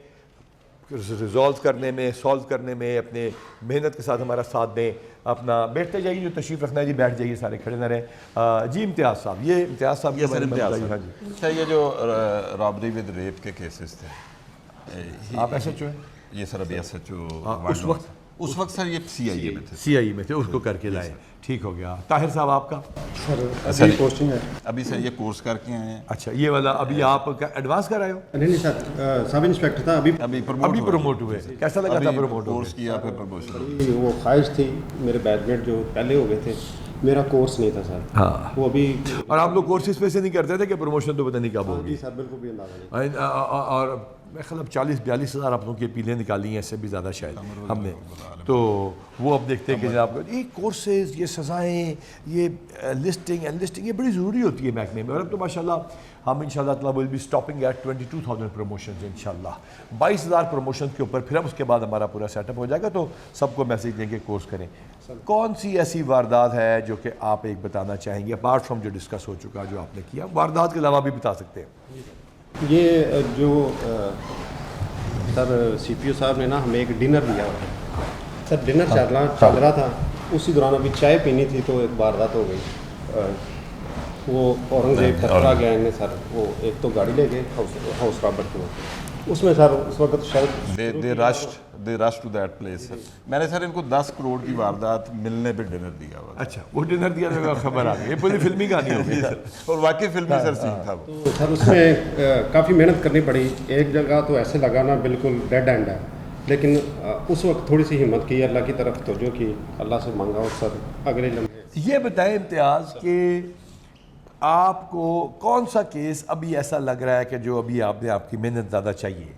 ریزالو کرنے میں, سالو کرنے میں اپنے محنت کے ساتھ ہمارا ساتھ دیں. اپنا بیٹھتے جائیے, جو تشریف رکھنا ہے جی بیٹھ جائیے, سارے کھڑے نہ رہیں. جی امتیاز صاحب, یہ امتیاز صاحب یہ سر امتیاز ہاں جی. اچھا, یہ جو رابری ود ریپ کے کیسز تھے, آپ ایس ایچ او ہیں؟ یہ سر ابھی ایس ایچ او اس وقت اس وقت سر یہ CIA میں تھے. CIA میں تھے, اس کو کر کے لائے. ٹھیک ہو گیا. طاہر صاحب آپ کا؟ سر پوسٹنگ ہے ابھی سر یہ کورس کر کے آئے ہیں. اچھا, یہ والا ابھی آپ ایڈوانس کر آئے ہو؟ نہیں سر, سب انسپیکٹر تھا, ابھی پروموٹ ہوئے. کیسا لگا تھا پروموٹ ہو کورس کیا پھر پروموشن؟ وہ خواہش تھی میرے بیچ میٹ جو پہلے ہو گئے تھے, میرا کورس نہیں تھا سر. ہاں, وہ ابھی اور آپ لوگ کورسز پہ سے نہیں کرتے تھے کہ پروموشن تو پتہ نہیں کب ہوگی؟ سر بالکل بھی اندازہ نہیں. اور میں خیال 40-42 ہزار اپنوں کی اپیلیں نکالی ہیں, اس سے بھی زیادہ شاید ہم نے. تو وہ اب دیکھتے ہیں کہ جناب یہ کورسز, یہ سزائیں, یہ لسٹنگ اینڈ لسٹنگ, یہ بڑی ضروری ہوتی ہے محکمے میں. اور اب تو ماشاءاللہ ہم انشاءاللہ تعالیٰ will be stopping at 22,000 promotions انشاءاللہ. 22,000 پروموشن کے اوپر پھر ہم اس کے بعد ہمارا پورا سیٹ اپ ہو جائے گا. تو سب کو میسیج دیں گے کورس کریں. کون سی ایسی واردات ہے جو کہ آپ ایک بتانا چاہیں گے اپارٹ فرام جو ڈسکس ہو چکا جو آپ نے کیا؟ واردات کے علاوہ بھی بتا سکتے ہیں. یہ جو سر CPO صاحب نے نا ہمیں ایک ڈنر دیا ہوا ہے سر. ڈنر چل رہا تھا, اسی دوران ابھی چائے پینی تھی تو ایک واردات ہو گئی. وہ اورنگزیب خطرہ گینگ نے سر وہ ایک تو گاڑی لے گئے ہاؤس رابر کی, اس میں سر اس وقت شاید دے رش ٹو دیٹ پلیس. میں نے سر ان کو 10 کروڑ کی واردات ملنے پہ ڈنر دیا ہوا. اچھا, وہ ڈنر دیا تو خبر آ گئی, یہ پوری فلمی کہانی ہوگی اور واقعی فلمی سر سین تھا وہ. تو سر اس میں کافی محنت کرنی پڑی. ایک جگہ تو ایسے لگا نا بالکل ڈیڈ اینڈ ہے, لیکن اس وقت تھوڑی سی ہمت کی, اللہ کی طرف توجہ کی, اللہ سے مانگا. اور سر اگلے لمحے یہ بتائیں امتیاز کہ آپ کو کون سا کیس ابھی ایسا لگ رہا ہے کہ جو ابھی آپ کی محنت زیادہ چاہیے,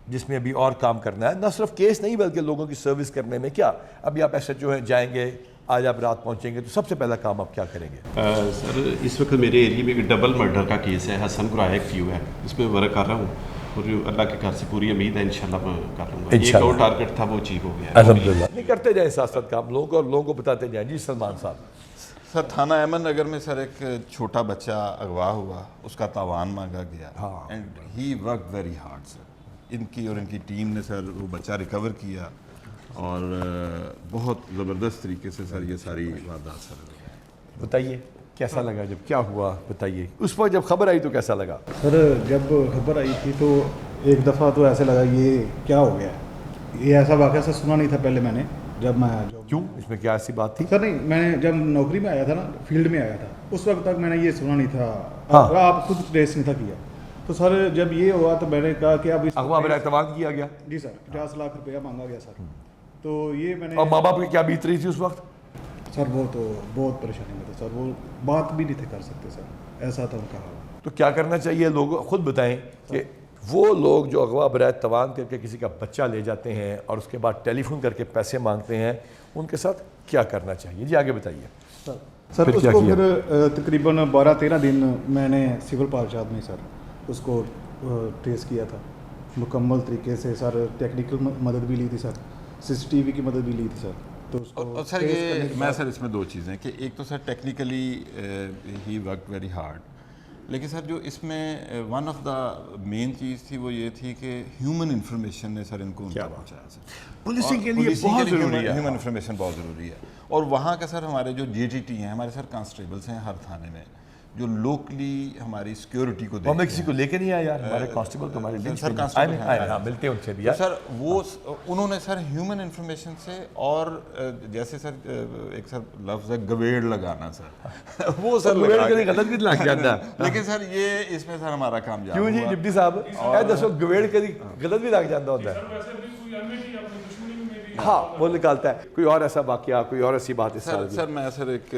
جس میں ابھی اور کام کرنا ہے, نہ صرف کیس نہیں بلکہ لوگوں کی سروس کرنے میں؟ کیا ابھی آپ SHO ہیں, جائیں گے, آج آپ رات پہنچیں گے, تو سب سے پہلا کام آپ کیا کریں گے؟ سر اس وقت میرے ایریے میں ایک ڈبل مرڈر کا کیس ہے, حسن گراہ ایک فیو ہے, اس میں ورک کر رہا ہوں اور اللہ کے گھر سے پوری امید ہے انشاءاللہ میں کر لوں گا. ایک اور ٹارگٹ تھا وہ اچیو ہو گیا الحمدللہ. نہیں کرتے جائیں ساتھ ساتھ کام لوگوں کو, اور لوگوں کو بتاتے جائیں. جی سلمان صاحب. سر تھانہ احمد نگر میں سر ایک چھوٹا بچہ اغوا ہوا, اس کا تاوان مانگا گیا, and he work very hard sir. ان کی اور ان کی ٹیم نے سر وہ بچہ ریکور کیا, اور بہت زبردست طریقے سے سر یہ ساری واردات سر. بتائیے کیسا لگا جب کیا ہوا, بتائیے اس وقت جب خبر آئی تو کیسا لگا؟ سر جب خبر آئی تھی تو ایک دفعہ تو ایسے لگا یہ کیا ہو گیا. یہ ایسا واقعہ سر سنا نہیں تھا پہلے میں نے, جب میں کیوں, اس میں کیا ایسی بات تھی؟ سر نہیں, میں نے جب نوکری میں آیا تھا نا, فیلڈ میں آیا تھا, اس وقت تک میں نے یہ سنا نہیں تھا, آپ خود ٹریس نہیں تھا کیا. تو سر جب یہ ہوا تو میں نے کہا کہ اب اغوا برائے تاوان کیا گیا. جی سر, 50 لاکھ روپیہ مانگا گیا سر. تو یہ میں نے, اور ماں باپ کی کیا بیت رہی تھی اس وقت؟ سر وہ تو بہت پریشانی میں تھا سر, وہ بات بھی نہیں تھے کر سکتے سر, ایسا تھا ان کا حال. تو کیا کرنا چاہیے؟ لوگ خود بتائیں کہ وہ لوگ جو اغوا برائے تاوان کر کے کسی کا بچہ لے جاتے ہیں اور اس کے بعد ٹیلی فون کر کے پیسے مانگتے ہیں, ان کے ساتھ کیا کرنا چاہیے؟ جی آگے بتائیے. سر اس کو پھر تقریباً 12-13 دن میں نے سول پارچات میں سر اس کو ٹریس کیا تھا مکمل طریقے سے سر. ٹیکنیکل مدد بھی لی تھی سر, CCTV کی مدد بھی لی تھی سر. تو اور سر یہ میں سر اس میں 2 چیزیں کہ ایک تو سر ٹیکنیکلی ہی ورک ویری ہارڈ, لیکن سر جو اس میں ون آف دا مین چیز تھی وہ یہ تھی کہ ہیومن انفارمیشن نے سر ان کو کیا پہنچایا سر. پولیسنگ کے لیے بہت ضروری ہے, ہیومن انفارمیشن بہت ضروری ہے. اور وہاں کا سر ہمارے جو GTT ہیں, ہمارے سر کانسٹیبلس ہیں ہر تھانے میں, جو لوکلی ہماری سیکیورٹی کو دیکھتے ہیں. کسی کو لے کے نہیں آیا یار, ہمارے کانسٹیبل تو ہمارے لنچ میں ملتے ہیں ان سے بھی سر. وہ انہوں نے سر ہیومن انفارمیشن سے, اور جیسے سر ایک سر لفظ ہے گویڑ لگانا سر, وہ سر غلط بھی لگ جاتا ہے, لیکن سر یہ اس میں سر ہمارا کامیاب. کیوں جی ڈپٹی صاحب, دسو گویڑ کبھی غلط بھی لگ جاتا ہوتا ہے؟ ہاں وہ نکالتا ہے. کوئی اور ایسا واقعہ, کوئی اور ایسی بات؟ سر میں سر ایک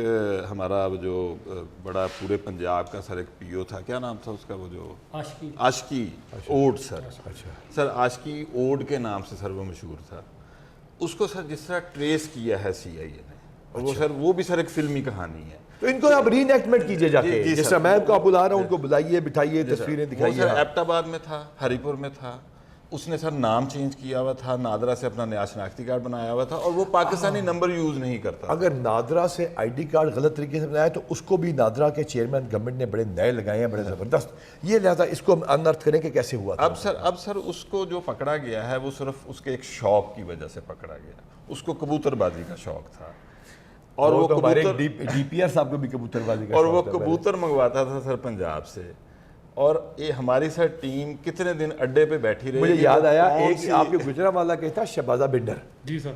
ہمارا جو بڑا پورے پنجاب کا سر ایک PO تھا, کیا نام تھا اس کا, وہ جو عاشقی اوڈ سر. سر عاشقی اوڈ کے نام سے سر وہ مشہور تھا. اس کو سر جس طرح ٹریس کیا ہے CIA نے, اور وہ سر وہ بھی سر ایک فلمی کہانی ہے. تو ان کو آپ ری انیکٹمنٹ کیجئے جا کے, جس طرح میں کو بلا رہا ہوں, ان کو بلائیے, بٹھائیے, تصویریں دکھائیے. وہ سر ایبٹ آباد میں تھا, ہری پور میں تھا. اس نے سر نام چینج کیا ہوا تھا, نادرا سے اپنا نیا شناختی کارڈ بنایا ہوا تھا, اور وہ پاکستانی نمبر یوز نہیں کرتا. اگر نادرا سے ID کارڈ غلط طریقے سے بنایا تو اس کو بھی نادرا کے چیئرمین گورنمنٹ نے بڑے نئے لگائے ہیں, بڑے زبردست. یہ لہٰذا اس کو ہم انرتھ کریں کہ کیسے ہوا تھا. اب سر اس کو جو پکڑا گیا ہے وہ صرف اس کے ایک شوق کی وجہ سے پکڑا گیا. اس کو کبوتر بازی کا شوق تھا, اور وہ ہمارے DPR صاحب کو بھی کبوتر بازی کا اور وہ کبوتر منگواتا تھا سر پنجاب سے, اور یہ ہماری سر ٹیم کتنے دن اڈے پہ بیٹھی رہی. مجھے یاد آیا ایک آپ کے گجرانوالہ کا تھا شہبازہ بنڈر. جی سر.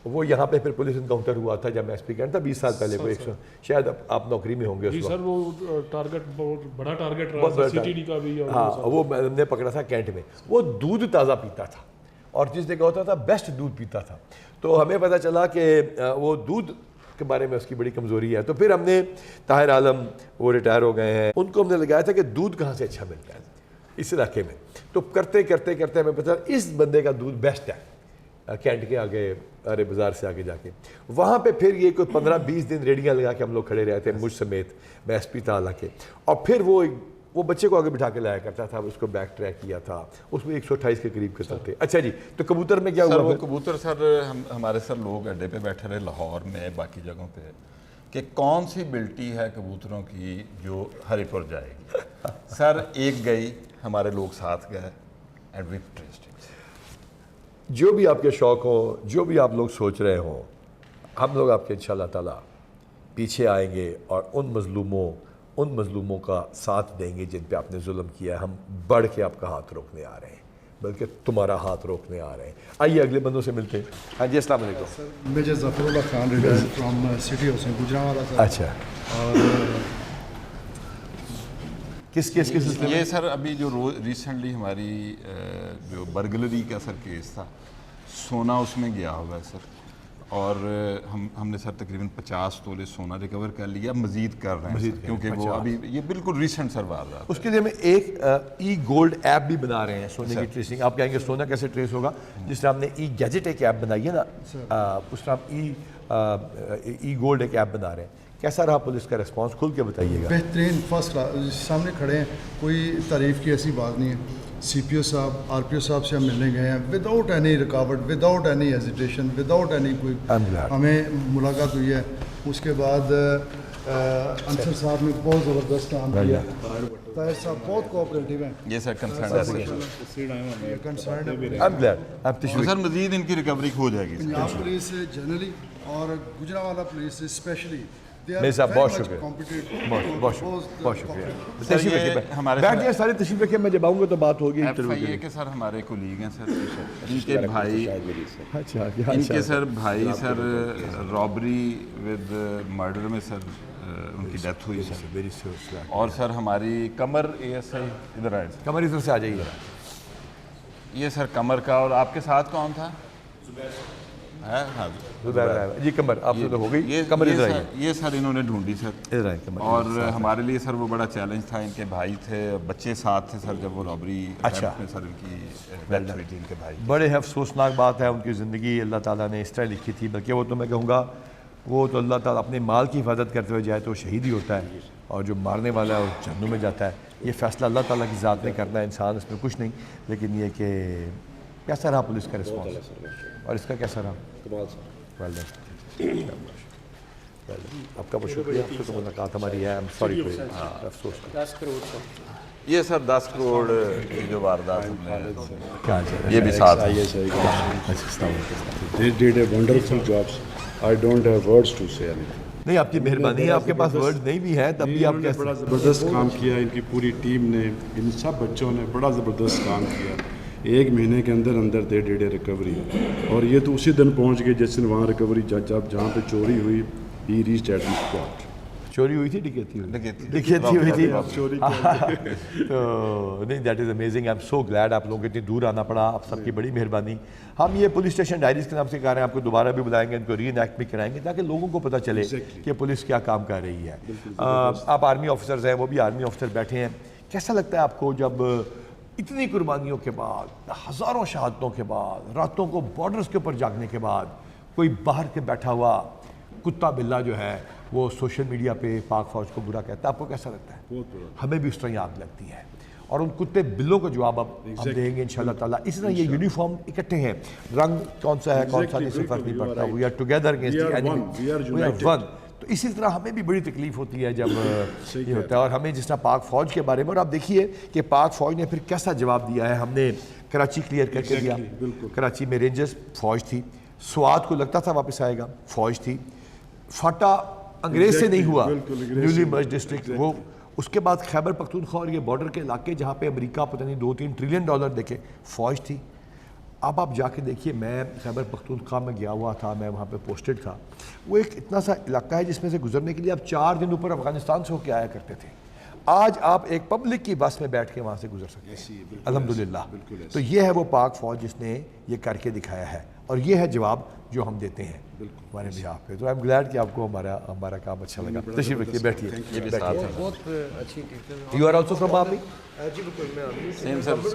وہ یہاں پہ پھر پولیس انکاؤنٹر ہوا تھا جب میں ایس پی کہنا تھا 20 سال پہلے. وہ شاید آپ نوکری میں ہوں گے اس وقت. جی سر وہ ٹارگٹ بہت بڑا ٹارگٹ رہا سی ٹی ڈی کا بھی. ہاں وہ میں نے پکڑا تھا کینٹ میں. وہ دودھ تازہ پیتا تھا اور جس جگہ ہوتا تھا بیسٹ دودھ پیتا تھا. تو ہمیں پتہ چلا کہ وہ دودھ کے بارے میں اس کی بڑی کمزوری ہے. تو پھر ہم نے طاہر عالم وہ ریٹائر ہو گئے ہیں, ان کو ہم نے لگایا تھا کہ دودھ کہاں سے اچھا ملتا ہے اس علاقے میں. تو کرتے کرتے کرتے ہمیں پتہ اس بندے کا دودھ بیسٹ ہے کینٹ کے آگے ارے بازار سے آگے جا کے. وہاں پہ پھر یہ کوئی 15-20 دن ریڑیاں لگا کے ہم لوگ کھڑے رہے تھے مجھ سمیت, میں ایس پی تھا کے. اور پھر وہ بچے کو آگے بٹھا کے لایا کرتا تھا, اس کو بیک ٹریک کیا تھا, اس میں 128 کے قریب قتل تھے. اچھا جی, تو کبوتر میں کیا ہوا؟ وہ کبوتر سر ہمارے سر لوگ اڈے پہ بیٹھے رہے لاہور میں باقی جگہوں پہ کہ کون سی بلٹی ہے کبوتروں کی جو ہری پور جائے گی. سر ایک گئی, ہمارے لوگ ساتھ گئے اینڈ وی ٹریسڈ. جو بھی آپ کے شوق ہو, جو بھی آپ لوگ سوچ رہے ہوں, ہم لوگ آپ کے انشاءاللہ تعالیٰ پیچھے آئیں گے اور ان مظلوموں کا ساتھ دیں گے جن پہ آپ نے ظلم کیا ہے. ہم بڑھ کے آپ کا ہاتھ روکنے آ رہے ہیں, بلکہ تمہارا ہاتھ روکنے آ رہے ہیں. آئیے اگلے بندوں سے ملتے ہیں. ہاں جی السلام علیکم. Major Zafarullah Khan retire from سٹی حسین گجرانوالہ سر. اچھا, اور کس کیس کے سلسلے میں؟ یہ سر ابھی جو ریسنٹلی ہماری جو برگلری کا سر کیس تھا, سونا اس میں گیا ہوا ہے سر, اور ہم نے سر تقریباً 50 تولے سونا ریکور کر لیا, مزید کر رہے ہیں کیونکہ وہ ابھی یہ بالکل ریسنٹ سر بات. اس کے لیے ہم ایک ای گولڈ ایپ بھی بنا رہے ہیں سونے کی ٹریسنگ. آپ کہیں گے سونا کیسے ٹریس ہوگا؟ جس طرح ہم نے ای گیجٹ ایک ایپ بنائی ہے نا, اس طرح ہم ای گولڈ ایک ایپ بنا رہے ہیں. کیسا رہا پولیس کا ریسپانس, کھل کے بتائیے گا. بہترین, فرسٹ کلاس. سامنے کھڑے ہیں, کوئی تعریف کی ایسی بات نہیں ہے. سی پی او صاحب, آر پی او صاحب سے ہم ملنے گئے ہیں وداؤٹ اینی رکاوٹ, without any hesitation, without any کوئی ہمیں ملاقات ہوئی ہے. اس کے بعد انصر صاحب نے بہت زبردست کام کیا. طاہر صاحب بہت کوآپریٹیو ہیں. یہ سر کنسرن سر مزید ان کی ریکوری ہو جائے گی. پنجاب پولیس سے جنرلی اور گجرانوالہ پولیس سے اسپیشلی میرے صاحب بہت شکریہ, بہت شکریہ. تشریف رکھیے, سارے تشریف رکھیے, میں جب آؤں گا تو بات ہوگی. یہ کہ سر ہمارے کولیگ ہیں سر, ان کے بھائی, ان کے سر بھائی سر رابری ود مرڈر میں سر ان کی ڈیتھ ہوئی سر. اور سر ہماری کمر اے ایس آئی ادھر آئے, کمر ادھر سے آ جائیے. یہ سر کمر کا, اور آپ کے ساتھ کون تھا؟ جی کمر آپ سے تو ہو گئی. یہ سر انہوں نے ڈھونڈی سر, اور ہمارے لیے سر وہ بڑا چیلنج تھا. ان کے بھائی تھے, بچے ساتھ تھے سر جب وہ رابری میں سر ان کی ڈیتھ ہوئی تھی. ان کے بھائی بڑے افسوسناک بات ہے, ان کی زندگی اللہ تعالیٰ نے اس طرح لکھی تھی. بلکہ وہ تو میں کہوں گا وہ تو اللہ تعالیٰ اپنے مال کی حفاظت کرتے ہوئے جائے تو شہید ہی ہوتا ہے, اور جو مارنے والا ہے وہ جہنم میں جاتا ہے. یہ فیصلہ اللہ تعالیٰ کی ذات نے کرنا ہے, انسان اس میں کچھ نہیں. لیکن یہ کہ کیسا رہا پولیس کا رسپانس, اور اس کا کیسا رہا؟ آپ کا بہت شکریہ. آپ سے تو ملاقات ہماری ہے, سوری افسوس. 10 کروڑ یہ سر 10 کروڑ کی جو واردات یہ بھی ساتھ نہیں. آپ کی مہربانی ہے, آپ کے پاس ورڈ نہیں بھی ہے, تب بھی آپ نے بڑا زبردست کام کیا. ان کی پوری ٹیم نے, ان سب بچوں نے بڑا زبردست کام کیا. 1 مہینے کے اندر اندر دے ریکوری, اور یہ تو اسی دن پہنچ گئے جس دن وہاں ریکوری جب جہاں پہ چوری ہوئی. ہی ریچڈ ایٹ دی اسپاٹ. چوری ہوئی تھی, ڈکیتی ہوئی تھی. تو نہیں, that is amazing. I M so glad آپ لوگوں کو اتنی دور آنا پڑا, آپ سب کی بڑی مہربانی. ہم یہ پولیس اسٹیشن ڈائریز کے نام سے کہہ رہے ہیں, آپ کو دوبارہ بھی بلائیں گے, ان کو ری انیکٹ بھی کرائیں گے تاکہ لوگوں کو پتہ چلے کہ پولیس کیا کام کر رہی ہے. آپ آرمی آفیسرز ہیں, وہ بھی آرمی آفیسر بیٹھے ہیں. کیسا لگتا ہے آپ کو جب اتنی قربانیوں کے بعد, ہزاروں شہادتوں کے بعد, راتوں کو بارڈرز کے اوپر جاگنے کے بعد, کوئی باہر کے بیٹھا ہوا کتا بلا جو ہے وہ سوشل میڈیا پہ پاک فوج کو برا کہتا ہے؟ آپ کو کیسا لگتا ہے؟ ہمیں بھی اس طرح آگ لگتی ہے, اور ان کتے بلوں کا جواب اب ہم دیں گے انشاءاللہ تعالیٰ. اسی طرح یہ یونیفارم اکٹھے ہیں, رنگ کون سا ہے کون سا نہیں, سے فرق نہیں پڑتا. We are together against the enemy, we are one. تو اسی طرح ہمیں بھی بڑی تکلیف ہوتی ہے جب یہ ہوتا ہے. اور ہمیں جس طرح پاک فوج کے بارے میں, اور آپ دیکھیے کہ پاک فوج نے پھر کیسا جواب دیا ہے. ہم نے کراچی کلیئر کر کے دیا, کراچی میں رینجرز فوج تھی, سوات کو لگتا تھا واپس آئے گا, فوج تھی. فاٹا انگریز سے نہیں ہوا, نیولی مرج ڈسٹرکٹ, وہ اس کے بعد خیبر پختونخوا اور یہ بارڈر کے علاقے جہاں پہ امریکہ پتہ نہیں $2-3 ٹریلین دیکھے فوج تھی. اب آپ جا کے دیکھیے, میں خیبر پختونخوا میں گیا ہوا تھا, میں وہاں پہ پوسٹڈ تھا. وہ ایک اتنا سا علاقہ ہے جس میں سے گزرنے کے لیے آپ 4 دن اوپر افغانستان سے ہو کے آیا کرتے تھے. آج آپ ایک پبلک کی بس میں بیٹھ کے وہاں سے گزر سکتے ہیں الحمدللہ. تو یہ ہے وہ پاک فوج جس نے یہ کر کے دکھایا ہے, اور یہ ہے جواب جو ہم دیتے ہیں ہمارے بہاف پہ. تو آئی ایم گلیڈ کہ آپ کو ہمارا کام اچھا لگا. تشریف رکھیے, بیٹھیے. بہت اچھی teacher. You are also from army? جی بالکل, میں آرمی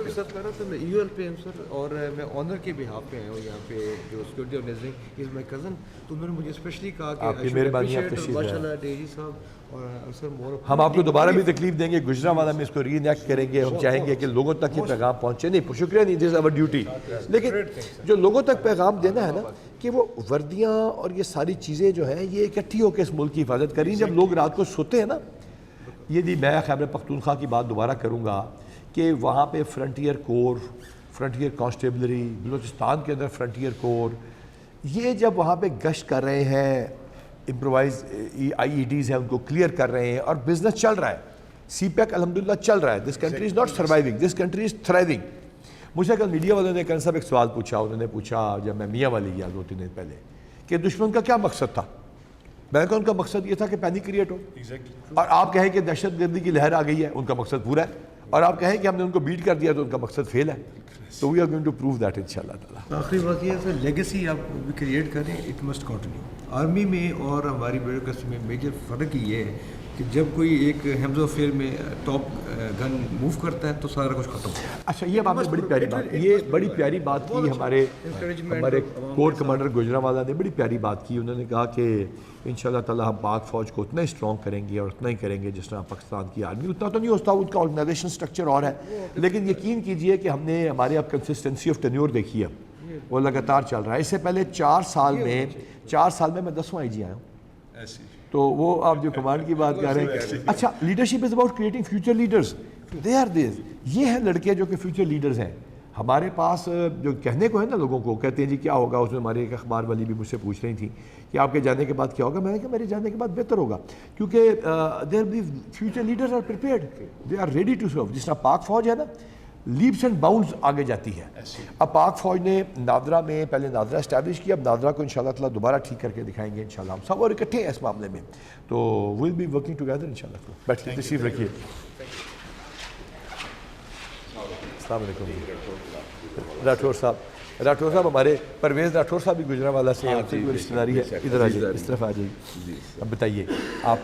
کے ساتھ کر رہا تھا. میں یو ایل پہ ہوں سر, اور میں آنر کے بہاف پہ آیا ہوں یہاں پہ. جو security organizing is my cousin, تو انہوں نے مجھے اسپیشلی کہا کہ آپ کی مہربانی, آپ تشریف ماشاء اللہ ڈے جی صاحب. اور سر ہم آپ کو دوبارہ بھی تکلیف دیں گے, گجرانوالہ میں اس کو ری انیکٹ کریں گے. ہم چاہیں گے کہ لوگوں تک یہ پیغام پہنچے. نہیں شکریہ نہیں, دس از آور ڈیوٹی. لیکن جو لوگوں تک پیغام دینا ہے نا, کہ وہ وردیاں اور یہ ساری چیزیں جو ہیں یہ اکٹھی ہو کے اس ملک کی حفاظت کریں. جب لوگ رات کو سوتے ہیں نا, یہ بھی میں خیبر پختونخوا کی بات دوبارہ کروں گا کہ وہاں پہ فرنٹیئر کور, فرنٹیئر کانسٹیبلری, بلوچستان کے اندر فرنٹیئر کور, یہ جب وہاں پہ گشت کر رہے ہیں, امپرووائز آئی ای ڈیز ہیں ان کو کلیئر کر رہے ہیں, اور بزنس چل رہا ہے. سی پیک الحمدللہ چل رہا ہے. This country is not surviving, this country is thriving. مجھے کل میڈیا والوں نے صاحب ایک سوال پوچھا. انہوں نے پوچھا جب میں میاں والی گیا 2-3 دن پہلے, کہ دشمن کا کیا مقصد تھا. میں نے کہا ان کا مقصد یہ تھا کہ پینک کریٹ ہو, اور آپ کہیں کہ دہشت گردی کی لہر آ گئی ہے, ان کا مقصد پورا ہے. اور آپ کہیں کہ ہم نے ان کو بیٹ کر دیا تو ان کا مقصد فیل ہے. تو we are going to prove that انشاءاللہ تعالیٰ. آخری بات یہ ہے سر, لیگیسی آپ کریٹ کریں, اٹ مسٹ کنٹینیو. آرمی میں اور ہماری بیوروکریسی میں میجر فرق یہ ہے کہ جب کوئی ایک ہیمز آف فیئر میں ٹاپ گن موو کرتا ہے تو سارا کچھ ختم ہو. اچھا, یہ آپ نے بڑی پیاری بات, یہ بڑی پیاری بات کی. ہمارے کور کمانڈر گجرانوالہ نے بڑی پیاری بات کی. انہوں نے کہا کہ انشاءاللہ تعالیٰ ہم پاک فوج کو اتنا ہی اسٹرانگ کریں گے, اور اتنا ہی کریں گے جس طرح پاکستان کی آرمی. اتنا تو نہیں ہوتا, ان کا آرگنائزیشن اسٹرکچر اور ہے, لیکن یقین کیجئے کہ ہم نے ہمارے اب کنسسٹنسی آف ٹینیور دیکھی ہے, وہ لگاتار چل رہا ہے. اس سے پہلے 4 سال میں میں 10واں آئی جی آیا ہوں. تو وہ آپ جو کمانڈ کی بات کر رہے ہیں, اچھا leadership is about creating future leaders. They are these, یہ ہیں لڑکے جو کہ فیوچر لیڈرز ہیں. ہمارے پاس جو کہنے کو ہے نا, لوگوں کو کہتے ہیں جی کیا ہوگا. اس میں ہمارے ایک اخبار والی بھی مجھ سے پوچھ رہی تھی کہ آپ کے جانے کے بعد کیا ہوگا. میں نے کہا میرے جانے کے بعد بہتر ہوگا, کیونکہ there the future leaders are prepared, they are ready to serve. جس طرح پاک فوج ہے نا, لیپس اینڈ باؤنڈز آگے جاتی ہے. اب پاک فوج نے نادرا میں پہلے نادرا اسٹیبلش کیا, اب نادرا کو انشاءاللہ تعالیٰ دوبارہ ٹھیک کر کے دکھائیں گے انشاءاللہ ہم سب, اور اکٹھے ہیں اس معاملے میں. تو ویل بی ورکنگ ٹوگیدر انشاءاللہ. بیٹھیے, تشریف رکھیے. السلام علیکم. راٹھور صاحب ہمارے پرویز راٹھور صاحب بھی گجرانوالہ سے ہیں, آپ سے کوئی رشتہ داری ہے. ادھر آ جائیے, اس طرف آ جائیے. اب بتائیے آپ.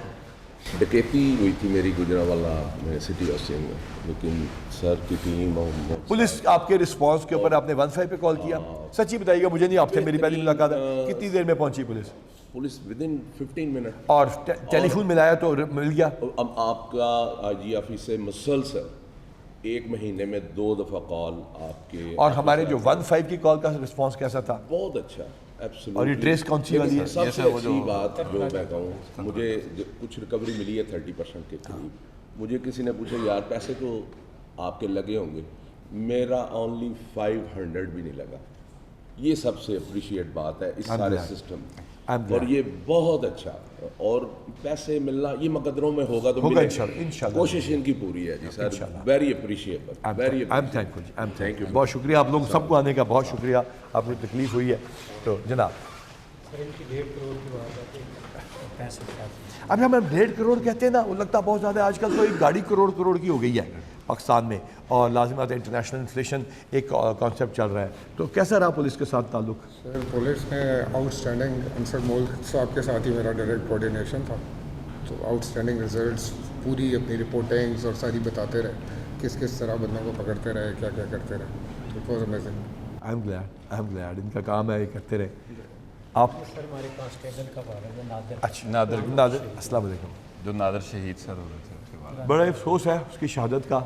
ڈکیتی ہوئی تھی میری گجرانوالہ میں سٹی آف سنگھ میں, لیکن سر کی ٹیم اور پولیس آپ کے رسپانس کے اوپر آپ نے 15 پہ کال کیا. سچی بتائیے گا, مجھے نہیں, آپ سے میری پہلی ملاقات ہے. کتنی دیر میں پہنچی پولیس ودن 15 منٹ, اور ٹیلی فون ملایا تو مل گیا. اب آپ کا آئی جی آفس سے مسلسل 1 مہینے میں 2 دفعہ کال آپ کے. اور ہمارے جو 15 کی کال کا رسپانس کیسا تھا؟ بہت اچھا. اور یہ ٹریس کون سی والی ہے؟ سب سے اچھی بات جو میں کہوں, مجھے کچھ ریکوری ملی ہے 30% کے قریب. مجھے کسی نے پوچھا یار پیسے تو آپ کے لگے ہوں گے, میرا اونلی 500 بھی نہیں لگا. یہ سب سے اپریشیٹ بات ہے اس سارے سسٹم, اور یہ بہت اچھا. اور پیسے ملنا یہ مقدروں میں ہوگا تو انشاءاللہ, کوشش ان کی پوری ہے جی sir. Very appreciable, very thank you. بہت شکریہ آپ لوگ سب کو آنے کا, بہت شکریہ. آپ کو تکلیف ہوئی ہے تو جناب. اب ہم 1.5 کروڑ کہتے ہیں نا, وہ لگتا بہت زیادہ. آج کل تو ایک گاڑی کروڑ کی ہو گئی ہے پاکستان میں, اور لازمات انٹرنیشنل انفلیشن ایک کانسیپٹ چل رہا ہے. تو کیسا رہا پولیس کے ساتھ تعلق؟ سر پولیس میں آؤٹ اسٹینڈنگ. انصر مولک صاحب کے ساتھ ہی میرا ڈائریکٹ کوآرڈینیشن تھا, تو آؤٹ اسٹینڈنگ ریزلٹس پوری اپنی رپورٹنگس اور ساری بتاتے رہے, کس طرح بندوں کو پکڑتے رہے, کیا کرتے رہے. It was amazing. I am glad ان کا کام ہے, یہ کرتے رہے. آپ سر ہمارے کانسٹیبل کا بارے میں نادر. اچھا نادر, السلام علیکم. جو نادر شہید سر ہو رہے تھے, بڑا افسوس ہے اس کی شہادت کا,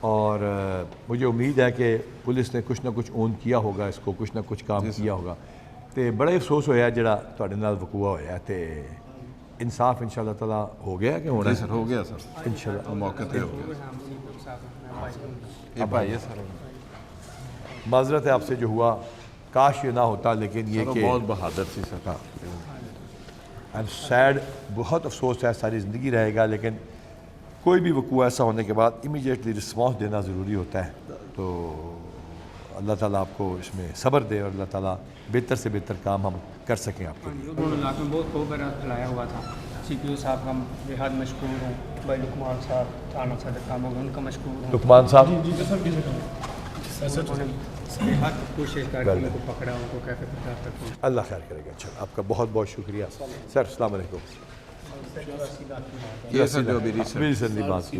اور مجھے امید ہے کہ پولیس نے کچھ نہ کچھ اون کیا ہوگا, اس کو کچھ نہ کچھ کام کیا ہوگا. تو بڑا افسوس ہوا جڑا تواڈے نال وقوع ہوا, تے انصاف انشاءاللہ تعالیٰ ہو گیا کہ ہونا؟ سر ہو گیا سر, انشاءاللہ موقع پہ ہو گیا. یہ بھائی ہے سر, معذرت ہے آپ سے جو ہوا, کاش یہ نہ ہوتا, لیکن یہ کہ بہت بہادر تھی سر. آئی ایم سیڈ, بہت افسوس ہے, ساری زندگی رہے گا. لیکن کوئی بھی وقوع ایسا ہونے کے بعد امیڈیٹلی رسپانس دینا ضروری ہوتا ہے. تو اللہ تعالیٰ آپ کو اس میں صبر دے اور اللہ تعالیٰ بہتر سے بہتر کام ہم کر سکیں آپ کے لیے. انہوں نے علاقے میں بہت خوب پھیلایا ہوا تھا. سی پی او صاحب کا بےحد مشکور ہیں. بھائی لقمان صاحب تھانہ صدر کام ہوگا ان کا مشکور ہوں. لقمان صاحب بہت کوشش کر کے ان کو پکڑا, ان کو کیسے پچاس تک. اللہ خیر کرے گا. اچھا آپ کا بہت بہت شکریہ سر. السلام علیکم. یہ سر جو ابھی ریسنٹلی بات کی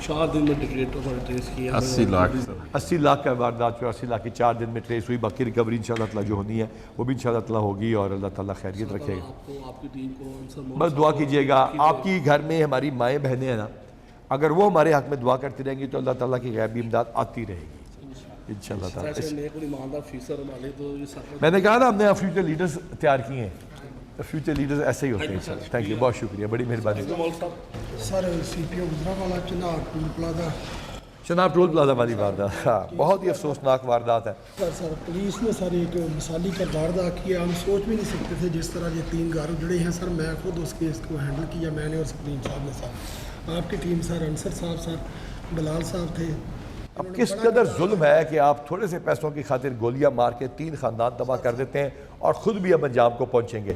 4 دن میں ڈکریٹر پر ٹریس کیا 80 لاکھ کا واردات جو 80 لاکھ کی 4 دن میں ٹریس ہوئی. باقی ریکوری انشاءاللہ تعالیٰ جو ہونی ہے وہ بھی انشاءاللہ تعالیٰ ہوگی اور اللہ تعالیٰ خیریت رکھے گا. آپ کی ٹیم کو بس دعا کیجیے گا. آپ کی گھر میں ہماری مائیں بہنیں ہیں نا, اگر وہ ہمارے حق میں دعا کرتی رہیں گی تو اللہ تعالیٰ کی غیبی امداد آتی رہے گی انشاءاللہ تعالیٰ. میں نے کہا نا ہم نے فیوچر لیڈرز تیار کیے ہیں. فیوچر لیڈرز ایسے ہی ہوتے ہیں. تھینک یو, بہت شکریہ, بڑی مہربانی. Sir C P O Gujranwala Chenab toll plaza Chenab toll plaza والی واردات بہت ہی افسوسناک واردات ہے. سر پولیس نے سر ایک مثالی کردار ادا کیا. ہم سوچ بھی نہیں سکتے تھے جس طرح یہ 3 گھر جڑے ہیں. سر میں خود اس کیس کو ہینڈل کیا, میں نے اور سپریم صاحب نے. سر آپ کی ٹیم سر انصر صاحب, سر بلال صاحب تھے. اب کس قدر ظلم ہے کہ آپ تھوڑے سے پیسوں کی خاطر گولیاں مار کے 3 خاندان تباہ کر دیتے ہیں اور خود بھی اب انجام کو پہنچیں گے.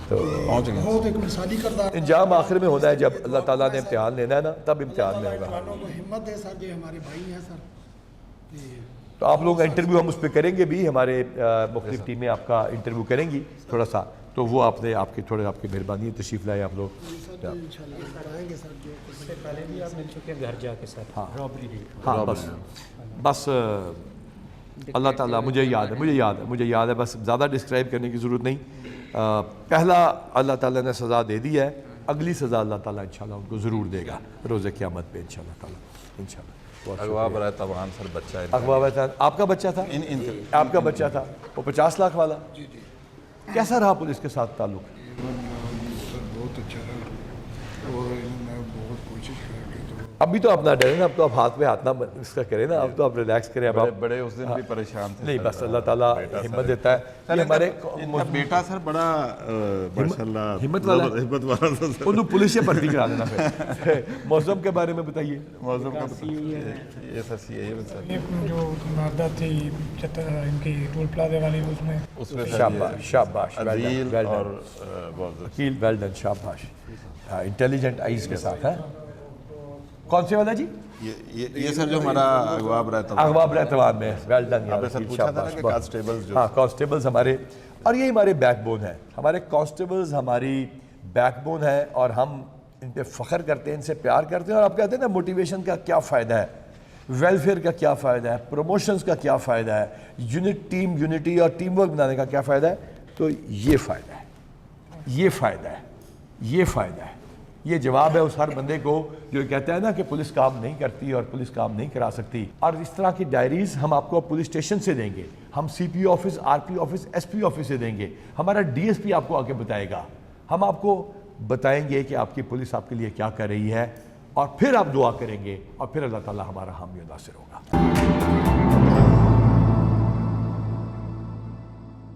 تو بہت ایک مثالی کردار. انجام آخر میں ہونا ہے جب اللہ تعالیٰ نے امتحان لینا ہے نا, تب امتحان میں ہوگا. ہمت ہے سر, یہ ہمارے بھائی ہیں سر. تو آپ لوگ کا انٹرویو ہم اس پہ کریں گے بھی, ہمارے مختلف ٹیمیں آپ کا انٹرویو کریں گی تھوڑا سا. تو وہ آپ نے آپ کی مہربانی تشریف لائے آپ لوگ. پہلے بھی آپ مل چکے ہیں گھر جا کے ساتھ. ہاں بس اللہ تعالیٰ مجھے یاد ہے بس زیادہ ڈسکرائب کرنے کی ضرورت نہیں. پہلا اللہ تعالیٰ نے سزا دے دی ہے, اگلی سزا اللہ تعالیٰ انشاءاللہ ان کو ضرور دے گا روز قیامت پہ انشاءاللہ تعالیٰ. انشاءاللہ. اغوا برائے طبعان سر بچہ ہے. اغوا برائے آپ کا بچہ تھا, آپ کا بچہ تھا وہ 50 لاکھ والا. کیسا رہا پولیس کے ساتھ تعلق؟ بہت اچھا رہا اور بہت کوشش کر کے. ابھی تو اپنا ڈرے نا, اب تو آپ ہاتھ پہ ہاتھ نہ اس کا کریں نا, اب تو آپ ریلیکس کریں. اب بڑے اس دن بھی پریشان تھے. نہیں بس اللہ تعالیٰ ہمت دیتا ہے. ہمارے بیٹا سر بڑا ماشاءاللہ ہمت والا تھا. انہوں پولیس سے بھرتی کرا دینا. پھر موسم کے بارے میں بتائیے. موسم کا یہ سر سی ہے جو واردات تھی ان کی ٹول پلازے والی, اس میں شاباش عدیل اور وکیل ویل ڈن, شاباش. انٹیلیجنٹ آئیز کے ساتھ ہے. کون سے والا جی؟ یہ سر جو ہمارا اغوا برائے طبعان میں ویل ڈن. ہاں کانسٹیبلز ہمارے, اور یہ ہمارے بیک بون ہے. ہمارے کانسٹیبلز ہماری بیک بون ہے اور ہم ان پہ فخر کرتے ہیں, ان سے پیار کرتے ہیں. اور آپ کہتے ہیں نا موٹیویشن کا کیا فائدہ ہے, ویلفیئر کا کیا فائدہ ہے, پروموشنز کا کیا فائدہ ہے, ٹیم یونٹی اور ٹیم ورک بنانے کا کیا فائدہ ہے. تو یہ فائدہ ہے, یہ فائدہ ہے, یہ فائدہ ہے. یہ جواب ہے اس ہر بندے کو جو کہتا ہے نا کہ پولیس کام نہیں کرتی اور پولیس کام نہیں کرا سکتی. اور اس طرح کی ڈائریز ہم آپ کو پولیس اسٹیشن سے دیں گے, ہم C P O office, R P آفس, ایس پی آفس سے دیں گے, ہمارا ڈی ایس پی آپ کو آ کے بتائے گا. ہم آپ کو بتائیں گے کہ آپ کی پولیس آپ کے لیے کیا کر رہی ہے, اور پھر آپ دعا کریں گے اور پھر اللہ تعالیٰ ہمارا حامی و ناصر ہوگا.